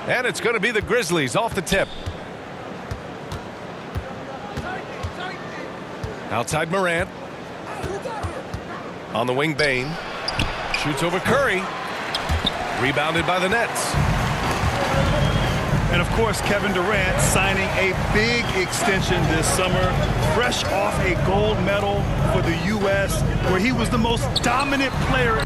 And it's going to be the Grizzlies off the tip. Outside Morant. On the wing, Bane. Shoots over Curry. Rebounded by the Nets. And, of course, Kevin Durant signing a big extension this summer, fresh off a gold medal for the U.S., where he was the most dominant player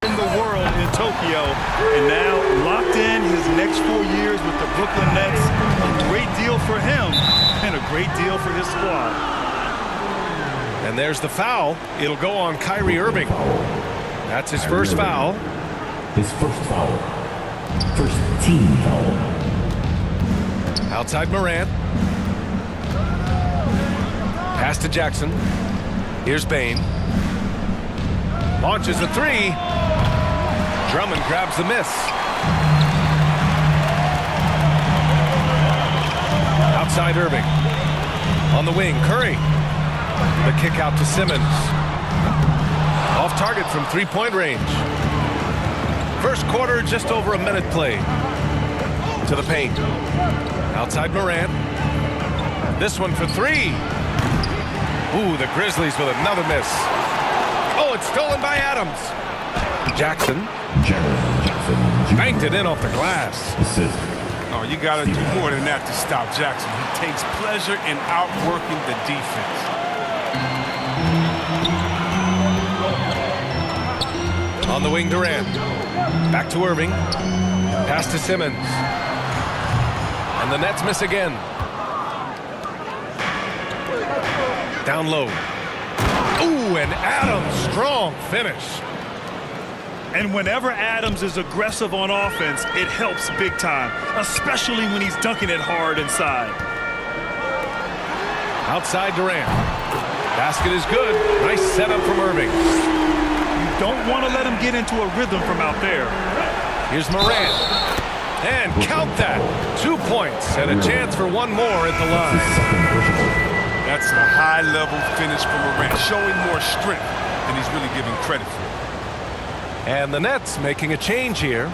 in the world in Tokyo, and now locked in his next 4 years with the Brooklyn Nets. A great deal for him and a great deal for his squad. And there's the foul. It'll go on Kyrie Irving. That's his first foul. His first foul. First team foul. Outside Morant. Pass to Jackson. Here's Bane. Launches a three. Drummond grabs the miss. Outside Irving. On the wing, Curry. The kick out to Simmons. Off target from three-point range. First quarter, just over a minute played. To the paint. Outside Morant. This one for three. Ooh, the Grizzlies with another miss. Oh, it's stolen by Adams. Jackson. Banked it in off the glass. Assist. Oh, you got to do more than that to stop Jackson. He takes pleasure in outworking the defense. On the wing, Durant. Back to Irving. Pass to Simmons. And the Nets miss again. Down low. Ooh, and Adams, strong finish. And whenever Adams is aggressive on offense, it helps big time, especially when he's dunking it hard inside. Outside Durant. Basket is good. Nice setup from Irving. You don't want to let him get into a rhythm from out there. Here's Morant. And count that. 2 points and a chance for one more at the line. That's a high-level finish from Morant, showing more strength than he's really giving credit for. And the Nets making a change here.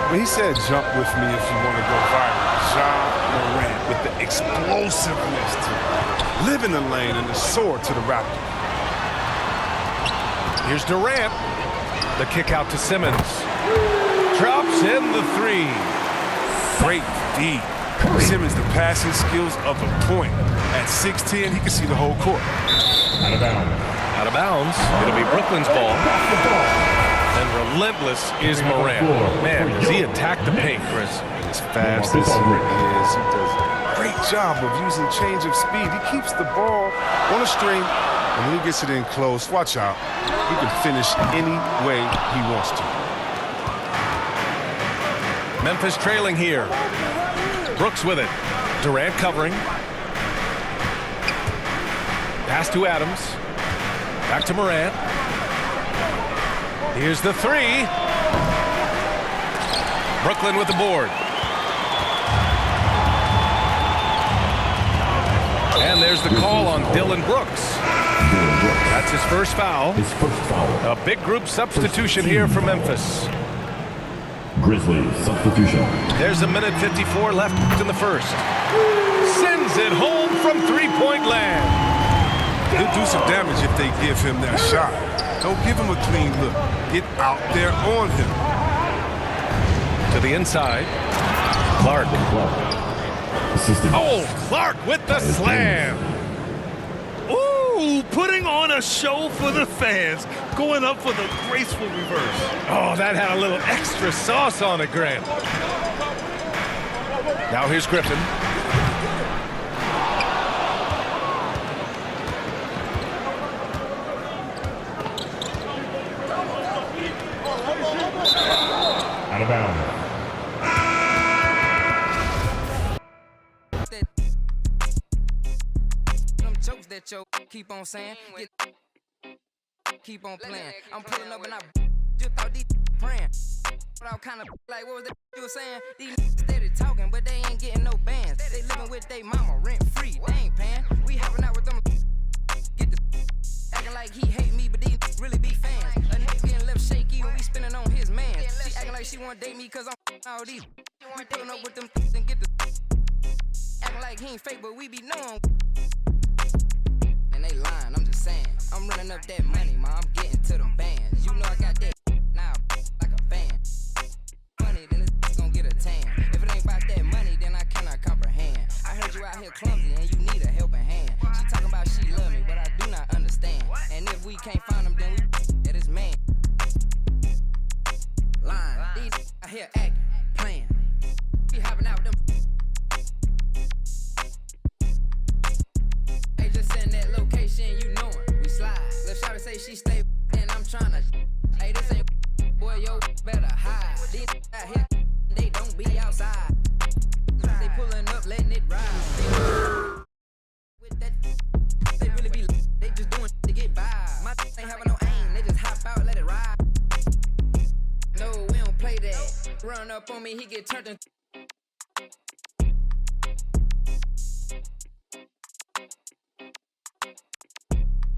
When he said jump with me if you want to go viral, Ja Morant with the explosiveness to live in the lane and the sword to the Raptors. Here's Durant. The kick out to Simmons. Drops in the three. Great D. Simmons, the passing skills of a point. At 6'10", he can see the whole court. Out of bounds. Out of bounds. It'll be Brooklyn's ball. And relentless is Morant. Man, does he attack the paint, Chris? As fast as he is, he does a great job of using change of speed. He keeps the ball on a string, and when he gets it in close, watch out. He can finish any way he wants to. Memphis trailing here. Brooks with it. Durant covering. Pass to Adams. Back to Morant. Here's the three. Brooklyn with the board. And there's the call on Dillon Brooks. That's his first foul. His first foul. A big group substitution here for Memphis. Grizzlies substitution. There's a minute 54 left in the first. Sends it home from three-point land. He'll do some damage if they give him that shot. Don't give him a clean look. Get out there on him. To the inside. Clark. Assistant. Oh, Clark with the slam. Ooh, putting on a show for the fans, going up for the graceful reverse. Oh, that had a little extra sauce on it, Grant. Now here's Griffin. Out of bounds. That yo keep on saying, keep on playing. I'm pulling up and I just thought these praying. But I kind of like, what was that you was saying? These steady talking, but they ain't getting no bands. They living with they mama rent free. They ain't paying. We hopping out with them. Get the acting like date me cause I'm all these. We pulling up with them and get the acting like he ain't fake, but we be knowing. And they lying, I'm just saying. I'm running up that money, ma, I'm getting to them bands. You know I got that now like a fan. Money, then this gon' get a tan. If it ain't about that money, then I cannot comprehend. I heard you out here clumsy and you need a helping hand. She talking about she love me, but I do not understand. And if we can't find him, then we at his man. Line, these out here acting, playing. Be hopping out them. Hey, just send that location, you know it. We slide. Lil' shawty say she stay, and I'm tryna. Hey, this ain't boy, yo, better hide. These out here, they don't be outside. They pulling up, letting it ride. With that, they really be, they just doing to get by. My ain't having no aim, they just hop out, let it ride. No, we don't play that. Run up on me, he get turned in.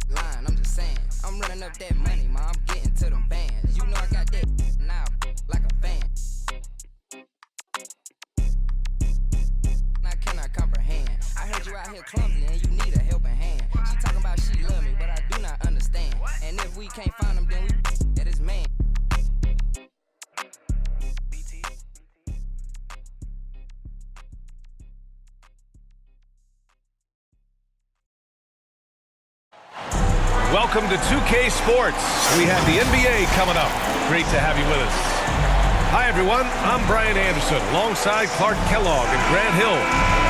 Line, I'm just saying. I'm running up that money, ma, I'm getting to them bands. You know I got that now, like a fan. I cannot comprehend. I heard you out here clumsy and you need a helping hand. She talking about she love me, but I do not understand. And if we can't find him, then we at his man. Welcome to 2K Sports. We have the NBA coming up. Great to have you with us. Hi, everyone. I'm Brian Anderson, alongside Clark Kellogg and Grant Hill.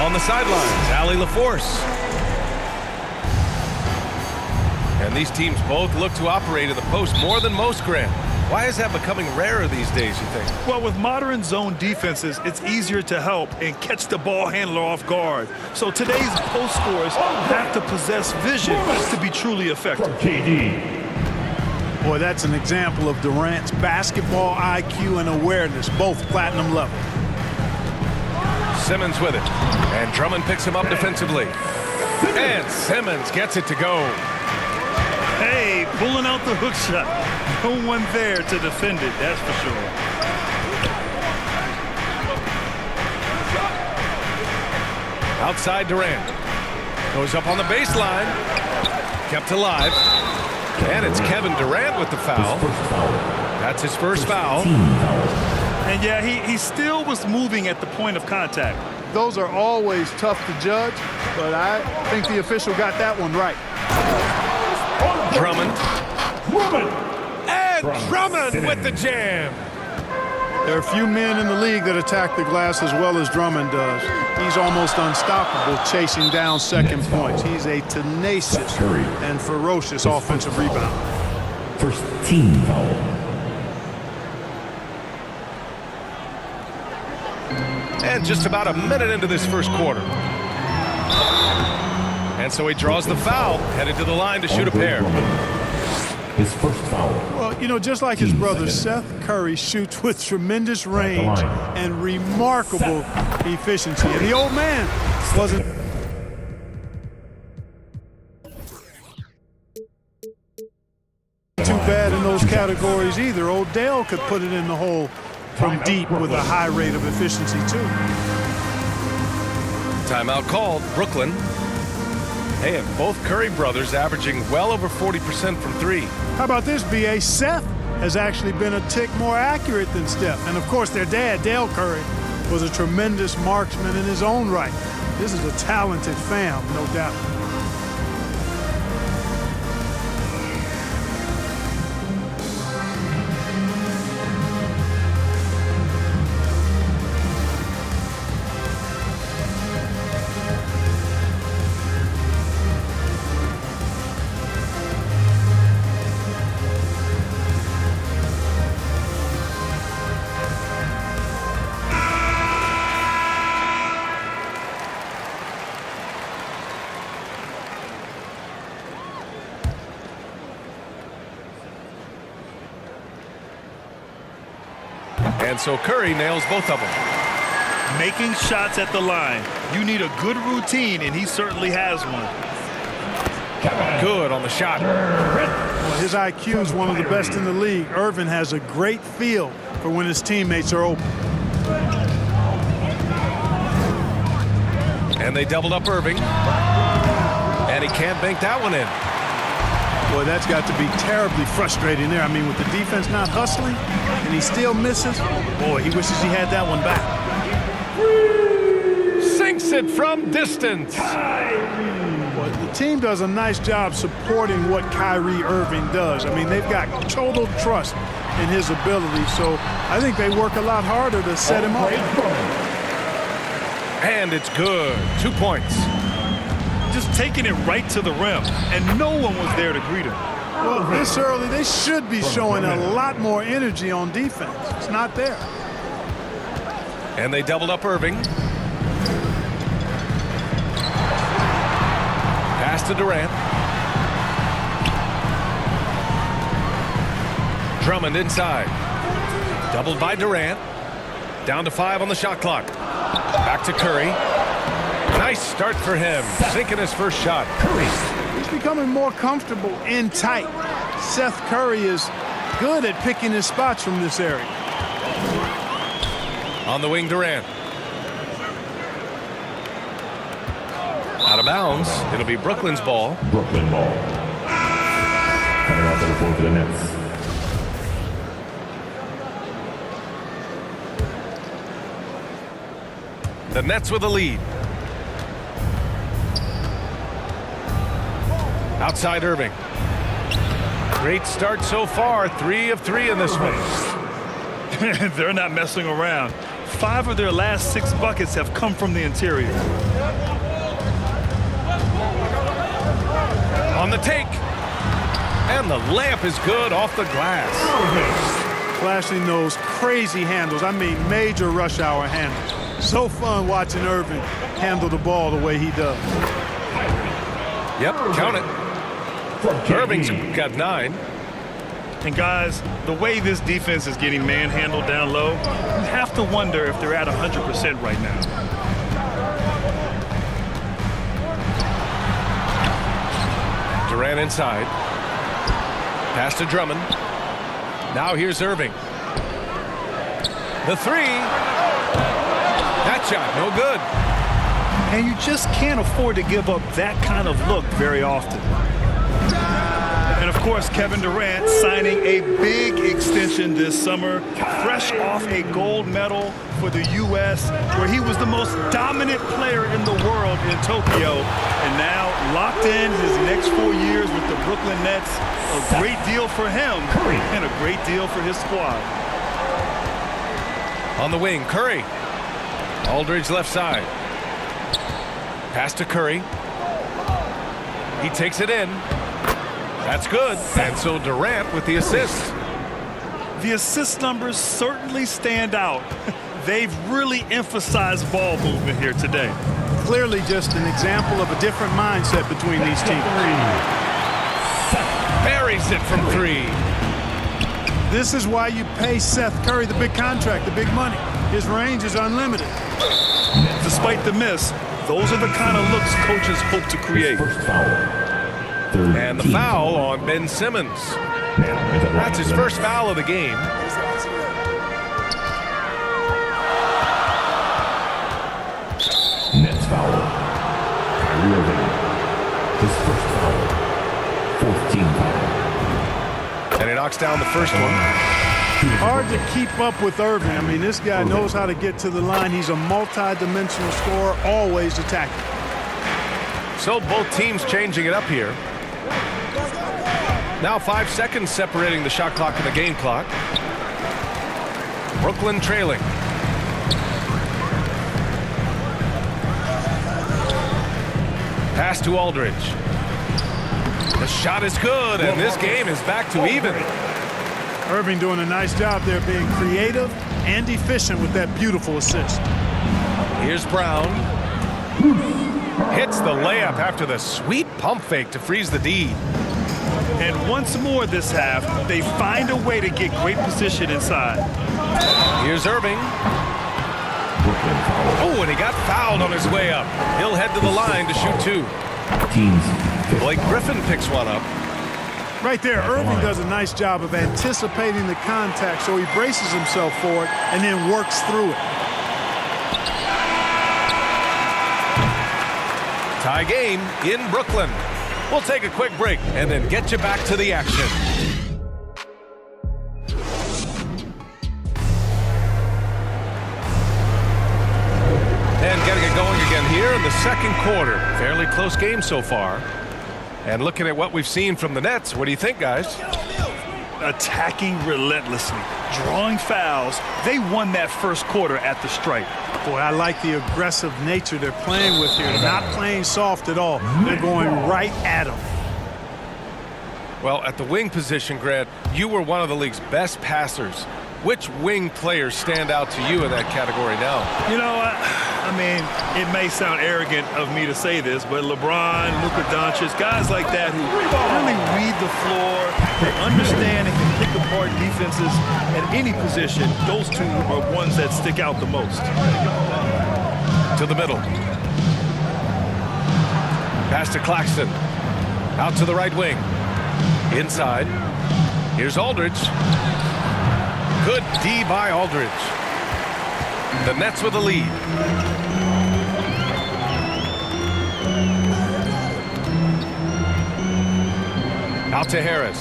On the sidelines, Allie LaForce. And these teams both look to operate in the post more than most, Grant. Why is that becoming rarer these days, you think? Well, with modern zone defenses, it's easier to help and catch the ball handler off guard. So today's post scorers have to possess vision to be truly effective. KD. Boy, that's an example of Durant's basketball IQ and awareness, both platinum level. Simmons with it. And Drummond picks him up defensively. And Simmons gets it to go. Hey, pulling out the hook shot. No one there to defend it, that's for sure. Outside Durant. Goes up on the baseline. Kept alive. And it's Kevin Durant with the foul. That's his first foul. And yeah, he still was moving at the point of contact. Those are always tough to judge, but I think the official got that one right. Drummond. And Drummond with the jam. There are few men in the league that attack the glass as well as Drummond does. He's almost unstoppable chasing down second points. He's a tenacious and ferocious offensive rebounder. First team foul. And just about a minute into this first quarter. And so he draws the foul, headed to the line to shoot a pair. His first foul. Well, you know, just like his brother, Seth Curry shoots with tremendous range and remarkable efficiency. And the old man wasn't too bad in those categories either. Odell could put it in the hole from deep with a high rate of efficiency, too. Timeout called, Brooklyn. Hey, and both Curry brothers averaging well over 40% from three. How about this, B.A.? Seth has actually been a tick more accurate than Steph. And, of course, their dad, Dale Curry, was a tremendous marksman in his own right. This is a talented fam, no doubt. And so Curry nails both of them. Making shots at the line. You need a good routine, and he certainly has one. Good on the shot. Well, His IQ is one of the best in the league. Irvin has a great feel for when his teammates are open. And they doubled up Irving. And he can't bank that one in. Boy, that's got to be terribly frustrating there. I mean, with the defense not hustling and he still misses, boy, he wishes he had that one back. Sinks it from distance. Well, the team does a nice job supporting what Kyrie Irving does. I mean, they've got total trust in his ability, so I think they work a lot harder to set him up. And it's good. 2 points. Just taking it right to the rim, and no one was there to greet him. Well, this early, they should be showing a lot more energy on defense. It's not there. And they doubled up Irving. Pass to Durant. Drummond inside. Doubled by Durant. Down to 5 on the shot clock. Back to Curry. Nice start for him. Sinking his first shot. He's becoming more comfortable in tight. Seth Curry is good at picking his spots from this area. On the wing, Durant. Out of bounds. It'll be Brooklyn's ball. Brooklyn ball. Coming out to the floor for the Nets. The Nets with a lead. Outside Irving. Great start so far. 3 of 3 in this one. They're not messing around. 5 of their last 6 buckets have come from the interior. On the take. And the layup is good off the glass. Flashing those crazy handles. I mean, major rush hour handles. So fun watching Irving handle the ball the way he does. Yep, count it. Irving's got 9. And guys, the way this defense is getting manhandled down low, you have to wonder if they're at 100% right now. Durant inside. Pass to Drummond. Now here's Irving. The 3. That shot, no good. And you just can't afford to give up that kind of look very often. And of course, Kevin Durant signing a big extension this summer, fresh off a gold medal for the U.S., where he was the most dominant player in the world in Tokyo, and now locked in his next 4 years with the Brooklyn Nets. A great deal for him and a great deal for his squad. On the wing, Curry. Aldridge left side. Pass to Curry. He takes it in. That's good. And so Durant with the assist. The assist numbers certainly stand out. They've really emphasized ball movement here today. Clearly just an example of a different mindset between these teams. Buries it from 3. This is why you pay Seth Curry the big contract, the big money. His range is unlimited. Despite the miss, those are the kind of looks coaches hope to create. First foul. And the foul on Ben Simmons. That's his first foul of the game. Nets foul. Kyrie Irving. His first foul. 4th team foul. And he knocks down the first one. Hard to keep up with Irving. I mean, this guy knows how to get to the line. He's a multi-dimensional scorer, always attacking. So both teams changing it up here. Now 5 seconds separating the shot clock and the game clock. Brooklyn trailing. Pass to Aldridge. The shot is good, and this game is back to even. Irving doing a nice job there being creative and efficient with that beautiful assist. Here's Brown. Hits the layup after the sweet pump fake to freeze the D. And once more this half, they find a way to get great position inside. Here's Irving. Oh, and he got fouled on his way up. He'll head to the line to shoot 2. Teams. Blake Griffin picks one up. Right there, Irving does a nice job of anticipating the contact, so he braces himself for it and then works through it. Tie game in Brooklyn. We'll take a quick break and then get you back to the action. And getting it going again here in the second quarter. Fairly close game so far. And looking at what we've seen from the Nets, what do you think, guys? Attacking relentlessly, drawing fouls. They won that first quarter at the stripe. Boy, I like the aggressive nature they're playing with here. Not playing soft at all. They're going right at them. Well, at the wing position, Grant, you were one of the league's best passers. Which wing players stand out to you in that category now? You know what? I mean, it may sound arrogant of me to say this, but LeBron, Luka Doncic, guys like that who really read the floor, they understand and can pick apart defenses at any position, those two are ones that stick out the most. To the middle. Pass to Claxton. Out to the right wing. Inside. Here's Aldridge. Good D by Aldridge. The Nets with a lead. Out to Harris.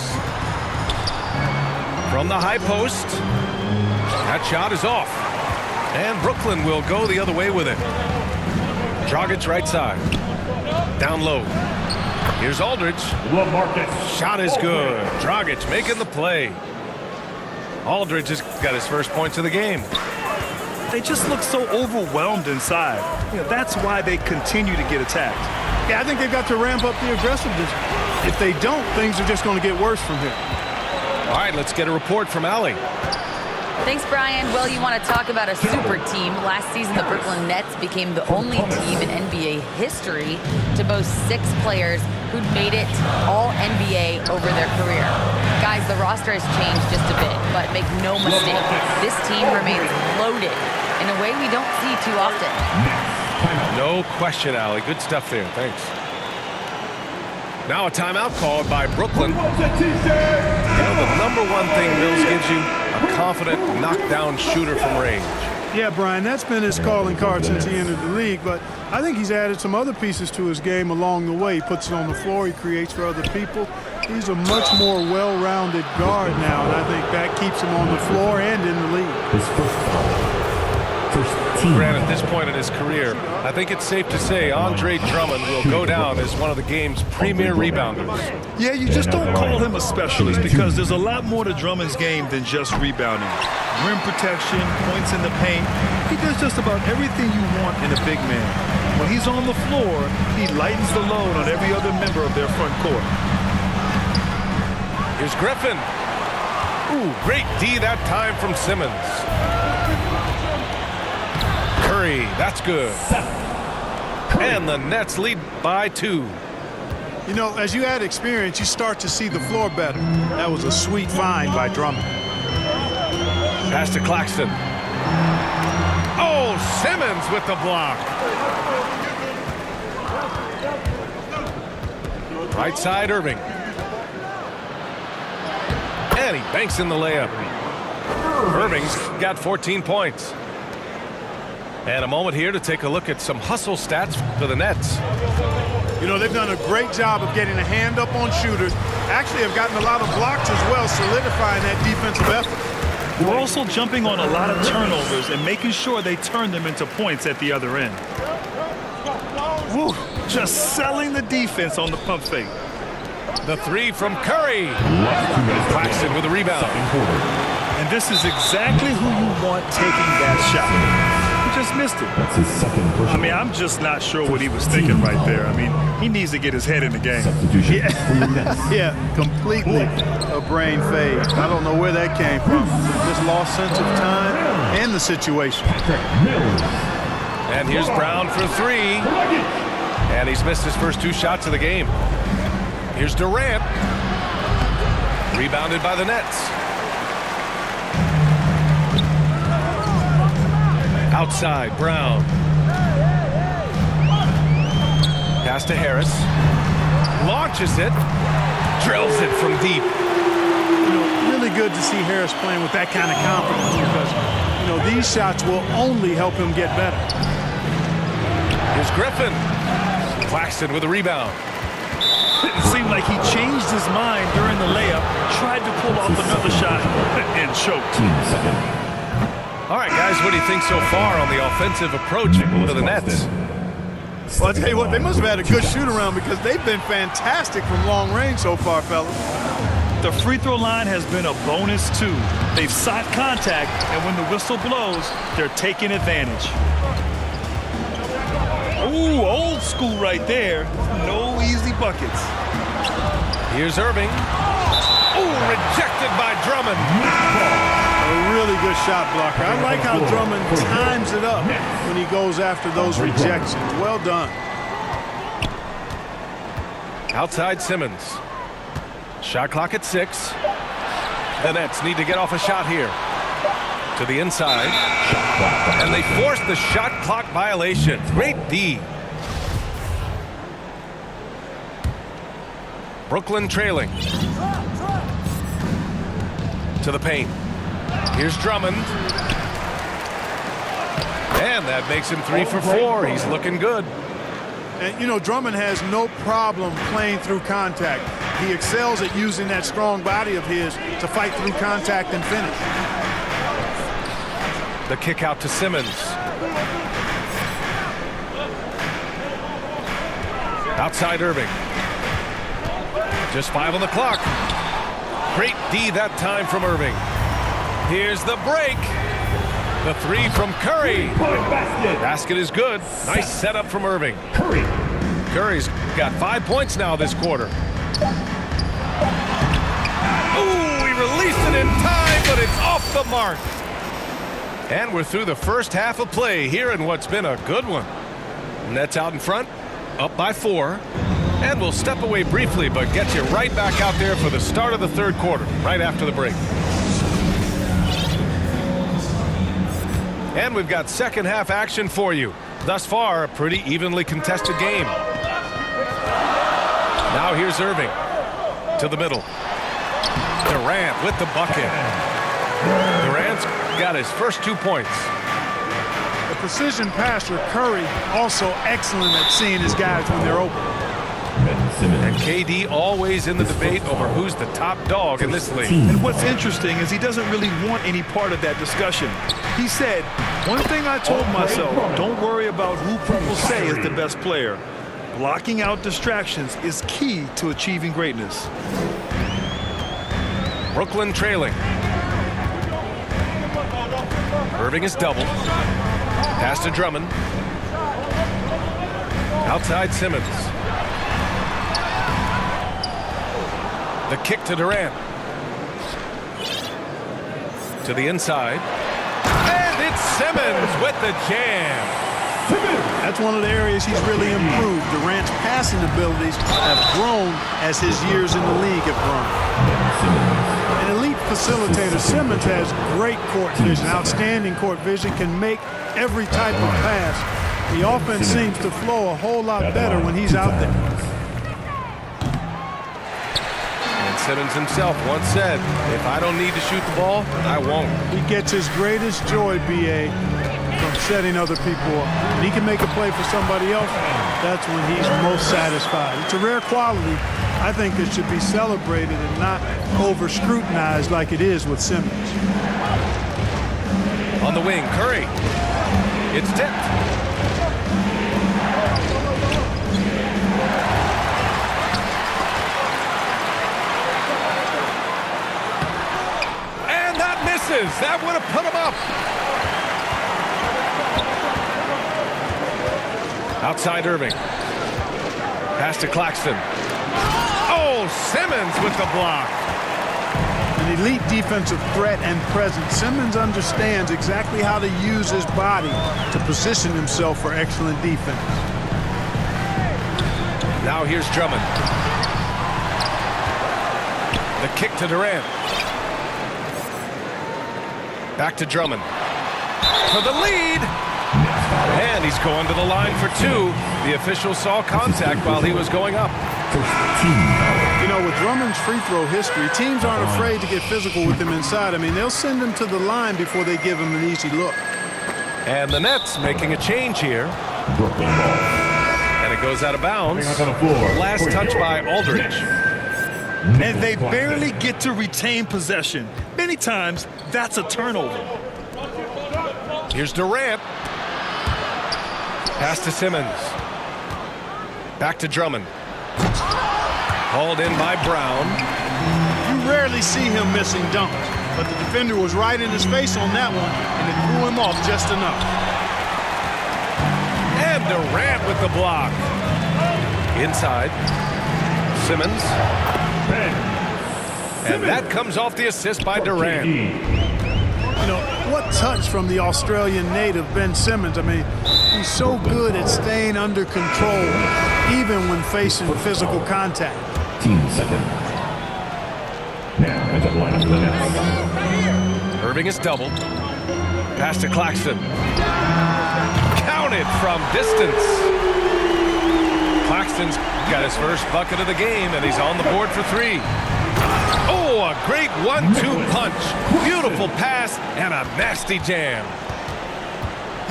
From the high post. That shot is off. And Brooklyn will go the other way with it. Dragic right side. Down low. Here's Aldridge. Shot is good. Dragic making the play. Aldridge has got his first points of the game. They just look so overwhelmed inside. You know, that's why they continue to get attacked. Yeah, I think they've got to ramp up the aggressiveness. If they don't, things are just going to get worse from here. All right, let's get a report from Allie. Thanks, Brian. Well, you want to talk about a super team. Last season, the Brooklyn Nets became the only team in NBA history to boast 6 players who'd made it all NBA over their career. Guys, the roster has changed just a bit, but make no mistake, this team remains loaded in a way we don't see too often. No question, Allie. Good stuff there. Thanks. Now a timeout called by Brooklyn. You know, the number one thing Mills gives you, a confident knockdown shooter from range. Yeah, Brian, that's been his calling card since he entered the league, but I think he's added some other pieces to his game along the way. He puts it on the floor, he creates for other people. He's a much more well-rounded guard now, and I think that keeps him on the floor and in the league. His first foul. First team. Grant, at this point in his career, I think it's safe to say Andre Drummond will go down as one of the game's premier rebounders. Yeah, you just don't call him a specialist because there's a lot more to Drummond's game than just rebounding. Rim protection, points in the paint. He does just about everything you want in a big man. When he's on the floor, he lightens the load on every other member of their front court. Here's Griffin. Ooh, great D that time from Simmons. Curry, that's good. And the Nets lead by 2. You know, as you add experience, you start to see the floor better. That was a sweet find by Drummond. Pass to Claxton. Oh, Simmons with the block. Right side, Irving. And he banks in the layup. Irving's got 14 points. And a moment here to take a look at some hustle stats for the Nets. You know, they've done a great job of getting a hand up on shooters. Actually have gotten a lot of blocks as well, solidifying that defensive effort. We're also jumping on a lot of turnovers and making sure they turn them into points at the other end. Woo, just selling the defense on the pump fake. The 3 from Curry. Claxton with the rebound. And this is exactly who you want taking that shot. He just missed it. That's his second personal. I mean, I'm just not sure what he was thinking right there. I mean, he needs to get his head in the game. Substitution for the Nets. Yeah, completely a brain fade. I don't know where that came from. Just lost sense of time and the situation. And here's Brown for 3. And he's missed his first 2 shots of the game. Here's Durant. Rebounded by the Nets. Outside, Brown. Pass to Harris. Launches it. Drills it from deep. You know, really good to see Harris playing with that kind of confidence because, you know, these shots will only help him get better. Here's Griffin. Claxton with a rebound. It seemed like he changed his mind during the layup, tried to pull off another shot, and choked. All right, guys, what do you think so far on the offensive approach to the Nets? Well, I'll tell you what, they must have had a good shoot-around because they've been fantastic from long range so far, fellas. The free throw line has been a bonus, too. They've sought contact, and when the whistle blows, they're taking advantage. Ooh, old school right there. No easy buckets. Here's Irving. Ooh, rejected by Drummond. A really good shot blocker. I like how Drummond times it up when he goes after those rejections. Well done. Outside Simmons. Shot clock at 6. The Nets need to get off a shot here. To the inside. And they force the shot clock violation. Great D. Brooklyn trailing. To the paint. Here's Drummond. And that makes him 3 for 4. He's looking good. And, you know, Drummond has no problem playing through contact. He excels at using that strong body of his to fight through contact and finish. The kick out to Simmons. Outside Irving. Just 5 on the clock. Great D that time from Irving. Here's the break. The 3 from Curry. Basket is good. Nice setup from Irving. Curry's got 5 points now this quarter. Ooh, he released it in time, but it's off the mark. And we're through the first half of play here in what's been a good one. Nets out in front, up by 4. And we'll step away briefly, but get you right back out there for the start of the third quarter, right after the break. And we've got second half action for you. Thus far, a pretty evenly contested game. Now here's Irving to the middle. Durant with the bucket. Durant's got his first 2 points. The precision passer, Curry, also excellent at seeing his guys when they're open. And KD always in the debate over who's the top dog in this league. And what's interesting is he doesn't really want any part of that discussion. He said, one thing I told myself, don't worry about who people say is the best player. Blocking out distractions is key to achieving greatness. Brooklyn trailing. Irving is doubled. Pass to Drummond. Outside Simmons. The kick to Durant. To the inside. And it's Simmons with the jam. That's one of the areas he's really improved. Durant's passing abilities have grown as his years in the league have grown. An elite facilitator, Simmons has great court vision, outstanding court vision, can make every type of pass. The offense seems to flow a whole lot better when he's out there. Simmons himself once said, if I don't need to shoot the ball, I won't. He gets his greatest joy, B.A., from setting other people up. When he can make a play for somebody else, that's when he's most satisfied. It's a rare quality. I think it should be celebrated and not over-scrutinized like it is with Simmons. On the wing, Curry. It's tipped. That would have put him up. Outside Irving. Pass to Claxton. Oh, Simmons with the block. An elite defensive threat and presence. Simmons understands exactly how to use his body to position himself for excellent defense. Now here's Drummond. The kick to Durant. Back to Drummond. For the lead. And he's going to the line for 2. The official saw contact while he was going up. You know, Well, with Drummond's free throw history, teams aren't afraid to get physical with him inside. I mean, they'll send him to the line before they give him an easy look. And the Nets making a change here. Brooklyn ball. And it goes out of bounds. On the floor. Last touch by Aldridge. And they barely get to retain possession. Many times, that's a turnover. Here's Durant. Pass to Simmons. Back to Drummond. Hauled in by Brown. You rarely see him missing dunks, but the defender was right in his face on that one, and it threw him off just enough. And Durant with the block. Inside. Simmons. And that comes off the assist by Durant. You know, what touch from the Australian native, Ben Simmons. I mean, he's so good at staying under control, even when facing physical contact. Team second. Now at the line of the Nets. Irving is doubled. Pass to Claxton. Counted from distance. Claxton's got his first bucket of the game, and he's on the board for three. Oh, a great 1-2 punch. Beautiful pass and a nasty jam.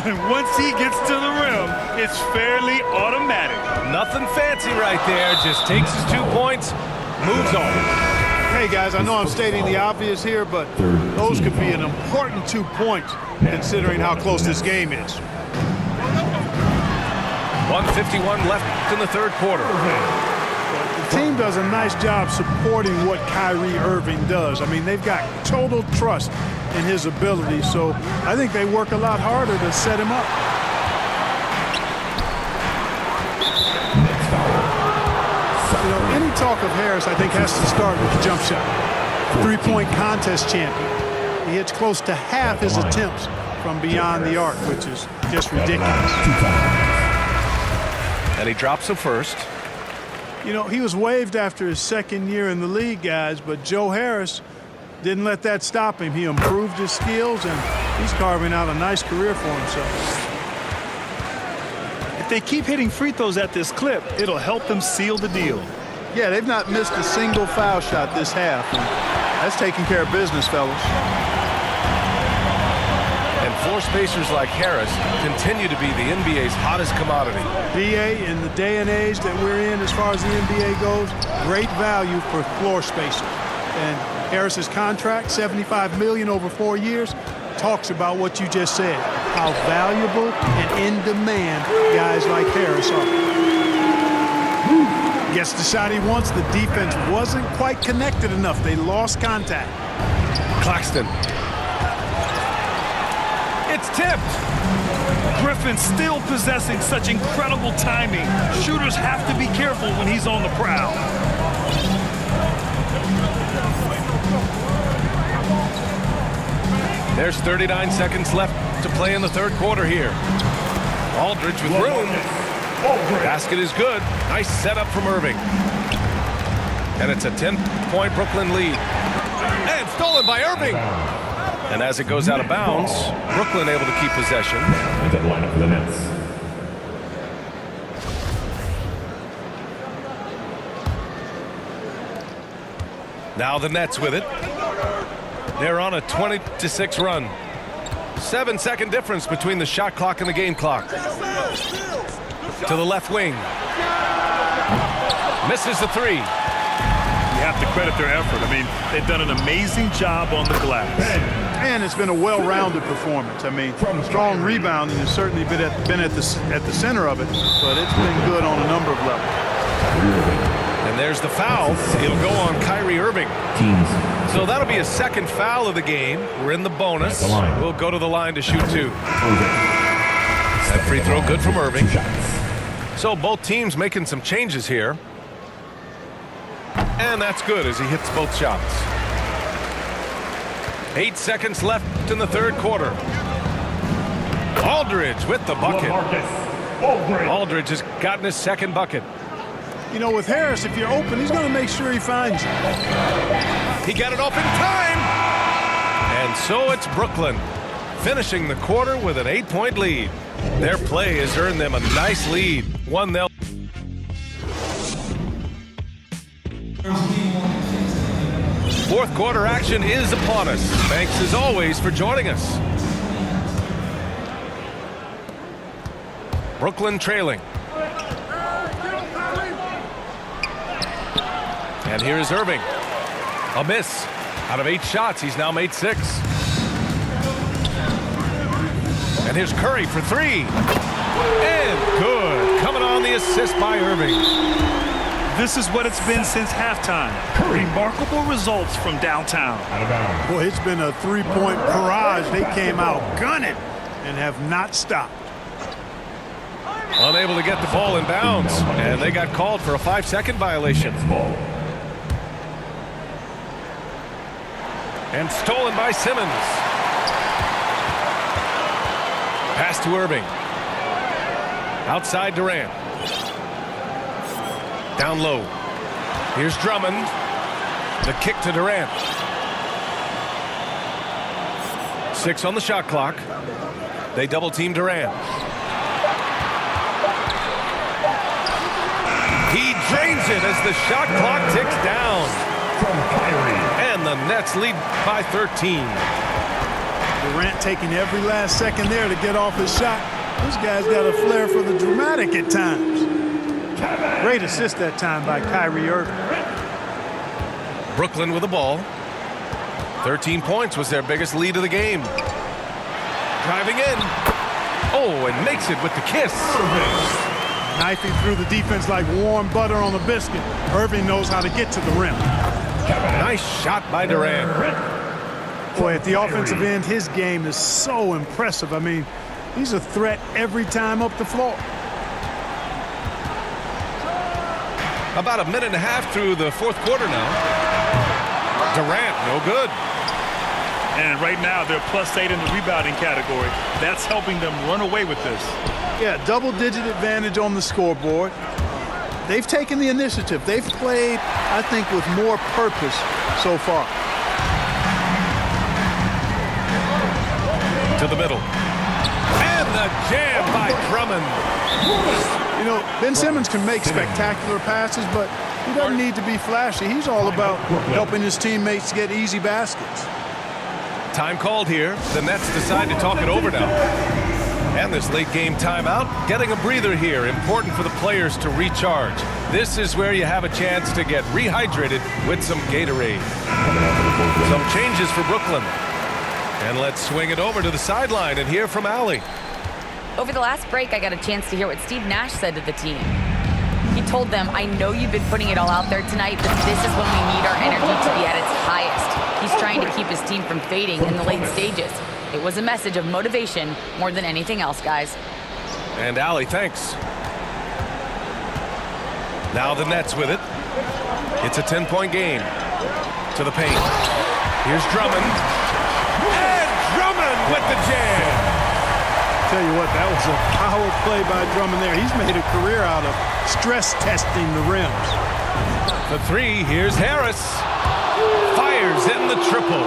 And once he gets to the rim, it's fairly automatic. Nothing fancy right there. Just takes his 2 points, moves on. Hey, guys, I know I'm stating the obvious here, but those could be an important 2 points considering how close this game is. 1:51 left in the third quarter. The team does a nice job supporting what Kyrie Irving does. I mean, they've got total trust in his ability, so I think they work a lot harder to set him up. You know, any talk of Harris, I think, has to start with the jump shot. Three-point contest champion. He hits close to half his attempts from beyond the arc, which is just ridiculous. And he drops the first. You know, he was waived after his second year in the league, guys, but Joe Harris didn't let that stop him. He improved his skills, and he's carving out a nice career for himself. If they keep hitting free throws at this clip, it'll help them seal the deal. Yeah, they've not missed a single foul shot this half. And that's taking care of business, fellas. And floor spacers like Harris continue to be the NBA's hottest commodity. BA, in the day and age that we're in as far as the NBA goes, great value for floor spacers. And Harris's contract, $75 million over 4 years, talks about what you just said, how valuable and in demand guys like Harris are. Gets the shot he wants. The defense wasn't quite connected enough. They lost contact. Claxton. It's tipped. Griffin still possessing such incredible timing. Shooters have to be careful when he's on the prowl. There's 39 seconds left to play in the third quarter here. Aldridge with room. Basket is good. Nice setup from Irving. And it's a 10-point Brooklyn lead. And stolen by Irving. And as it goes out of bounds, Brooklyn able to keep possession. At the line of the Nets. Now the Nets with it. They're on a 20-6 run. 7-second difference between the shot clock and the game clock. To the left wing. Misses the three. You have to credit their effort. I mean, they've done an amazing job on the glass. And it's been a well-rounded performance. I mean, strong rebounding has certainly been at the center of it, but it's been good on a number of levels. And there's the foul. It'll go on Kyrie Irving. So that'll be a second foul of the game. We're in the bonus. We'll go to the line to shoot two. That free throw good from Irving. So both teams making some changes here. And that's good as he hits both shots. 8 seconds left in the third quarter. Aldridge with the bucket. Aldridge has gotten his second bucket. You know, with Harris, if you're open, he's going to make sure he finds you. He got it off in time. And so it's Brooklyn finishing the quarter with an 8-point lead. Their play has earned them a nice lead. One they'll Fourth quarter action is upon us. Thanks as always for joining us. Brooklyn trailing. And here is Irving. A miss. Out of 8 shots, he's now made 6. And here's Curry for 3. And good. Coming on the assist by Irving. This is what it's been since halftime. Remarkable results from downtown. Out of bounds. Boy, it's been a three-point barrage. They came out gunning and have not stopped. Unable to get the ball in bounds. And they got called for a 5-second violation. Ball. And stolen by Simmons. Pass to Irving. Outside Durant. Down low. Here's Drummond. The kick to Durant. 6 on the shot clock. They double team Durant. He drains it as the shot clock ticks down. From Kyrie. And the Nets lead by 13. Durant taking every last second there to get off his shot. This guy's got a flair for the dramatic at times. Great assist that time by Kyrie Irving. Brooklyn with the ball. 13 points was their biggest lead of the game. Driving in. Oh, and makes it with the kiss. Knifing through the defense like warm butter on a biscuit. Irving knows how to get to the rim. Nice shot by Durant. Boy, at the offensive end, his game is so impressive. I mean, he's a threat every time up the floor. About a minute and a half through the fourth quarter now. Durant, no good. And right now, they're +8 in the rebounding category. That's helping them run away with this. Yeah, double-digit advantage on the scoreboard. They've taken the initiative. They've played, I think, with more purpose so far. To the middle. And the jam by Drummond. You know, Ben Simmons can make spectacular passes, but he doesn't need to be flashy. He's all about helping his teammates get easy baskets. Time called here. The Nets decide to talk it over now. And this late game timeout, getting a breather here. Important for the players to recharge. This is where you have a chance to get rehydrated with some Gatorade. Some changes for Brooklyn. And let's swing it over to the sideline and hear from Allie. Over the last break, I got a chance to hear what Steve Nash said to the team. He told them, I know you've been putting it all out there tonight, but this is when we need our energy to be at its highest. He's trying to keep his team from fading in the late stages. It was a message of motivation more than anything else, guys. And Allie, thanks. Now the Nets with it. It's a 10-point game. To the paint. Here's Drummond. And Drummond with the jam. Tell you what, that was a power play by Drummond there. He's made a career out of stress testing the rims. The 3, here's Harris. Fires in the triple.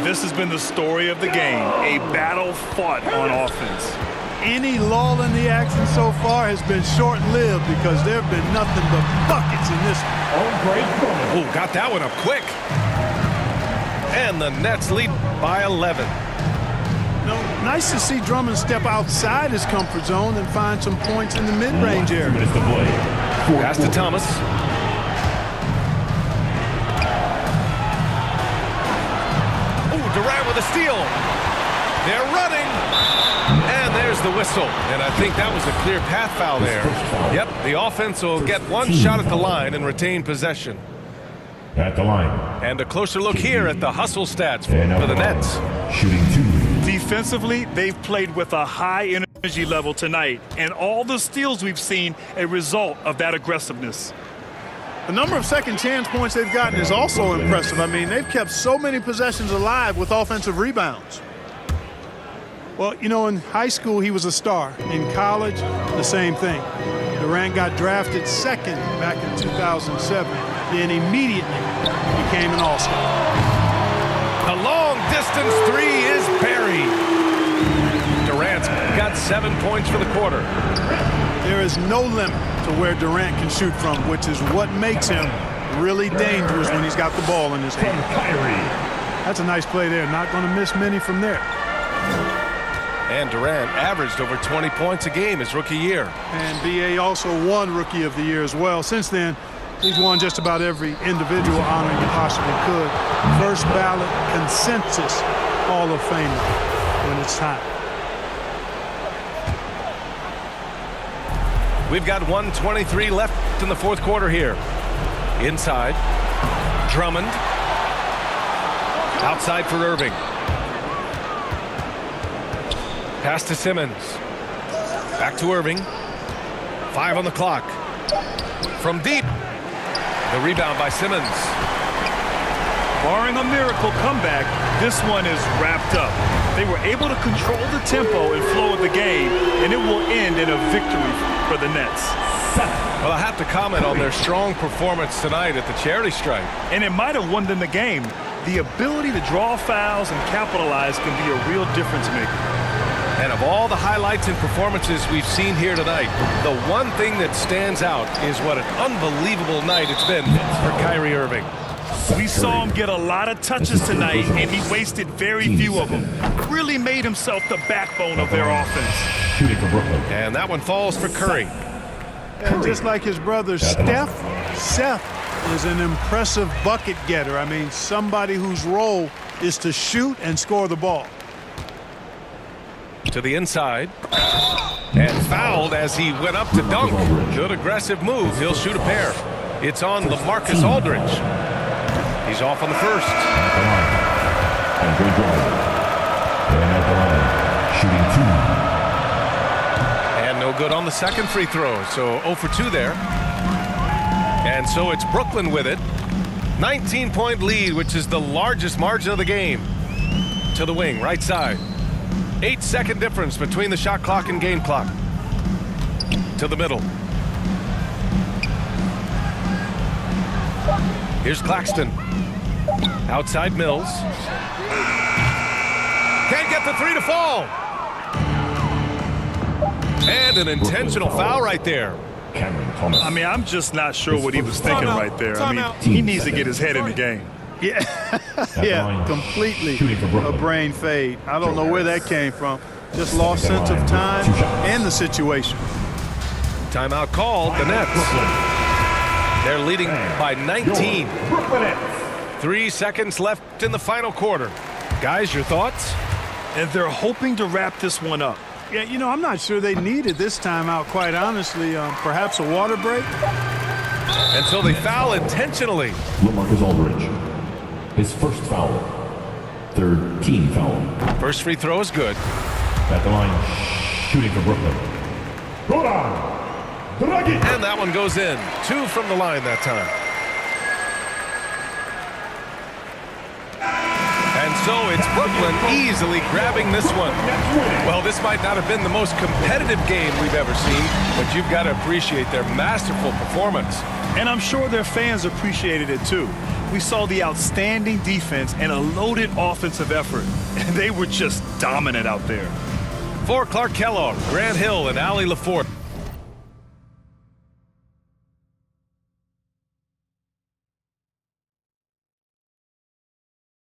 This has been the story of the game, a battle fought on offense. Any lull in the action so far has been short-lived because there have been nothing but buckets in this one. Oh, got that one up quick. And the Nets lead by 11. No, nice to see Drummond step outside his comfort zone and find some points in the mid-range area. Pass to Thomas. Oh, Durant with a steal. They're running. And there's the whistle. And I think that was a clear path foul there. Yep, the offense will get one shot at the line and retain possession. At the line. And a closer look here at the hustle stats for the Nets. Shooting 2. Defensively, they've played with a high energy level tonight, and all the steals we've seen a result of that aggressiveness. The number of second chance points they've gotten is also impressive. I mean, they've kept so many possessions alive with offensive rebounds. Well, you know, in high school, he was a star. In college, the same thing. Durant got drafted second back in 2007, then immediately became an all-star. The long-distance 3 is buried. Durant's got 7 points for the quarter. There is no limit to where Durant can shoot from, which is what makes him really dangerous when he's got the ball in his hand. That's a nice play there. Not going to miss many from there. And Durant averaged over 20 points a game his rookie year. And B.A. also won Rookie of the Year as well. Since then, he's won just about every individual honor you possibly could. First ballot consensus Hall of Famer when it's time. We've got 1:23 left in the fourth quarter here. Inside, Drummond. Outside for Irving. Pass to Simmons. Back to Irving. 5 on the clock. From deep. The rebound by Simmons. Barring a miracle comeback, this one is wrapped up. They were able to control the tempo and flow of the game, and it will end in a victory for the Nets. Well, I have to comment on their strong performance tonight at the charity stripe. And it might have won them the game. The ability to draw fouls and capitalize can be a real difference maker. And of all the highlights and performances we've seen here tonight, the one thing that stands out is what an unbelievable night it's been for Kyrie Irving. We saw him get a lot of touches tonight, and he wasted very few of them. Really made himself the backbone of their offense. Shooting for Brooklyn. And that one falls for Curry. And just like his brother Seth is an impressive bucket getter. I mean, somebody whose role is to shoot and score the ball. To the inside. And fouled as he went up to dunk. Good aggressive move. He'll shoot a pair. It's on LaMarcus Aldridge. He's off on the first. And good drive. And at the line, shooting 2. And no good on the second free throw. So 0 for 2 there. And so it's Brooklyn with it. 19-point lead, which is the largest margin of the game. To the wing, right side. 8-second difference between the shot clock and game clock. To the middle. Here's Claxton. Outside Mills. Can't get the three to fall. And an intentional foul right there. Cameron Thomas. I mean, I'm just not sure what he was thinking right there. I mean, he needs to get his head in the game. Yeah, yeah, completely a brain fade. I don't know where that came from. Just lost sense of time and the situation. Timeout called. The Nets. They're leading by 19. 3 seconds left in the final quarter. Guys, your thoughts? And they're hoping to wrap this one up. Yeah, you know, I'm not sure they needed this timeout, quite honestly. Perhaps a water break? And so they foul intentionally. LaMarcus Aldridge. His first foul. Third team foul. First free throw is good. At the line, shooting for Brooklyn. And that one goes in. 2 from the line that time. And so it's Brooklyn easily grabbing this one. Well, this might not have been the most competitive game we've ever seen, but you've got to appreciate their masterful performance. And I'm sure their fans appreciated it too. We saw the outstanding defense and a loaded offensive effort, and they were just dominant out there. For Clark Kellogg, Grant Hill, and Allie LaForte.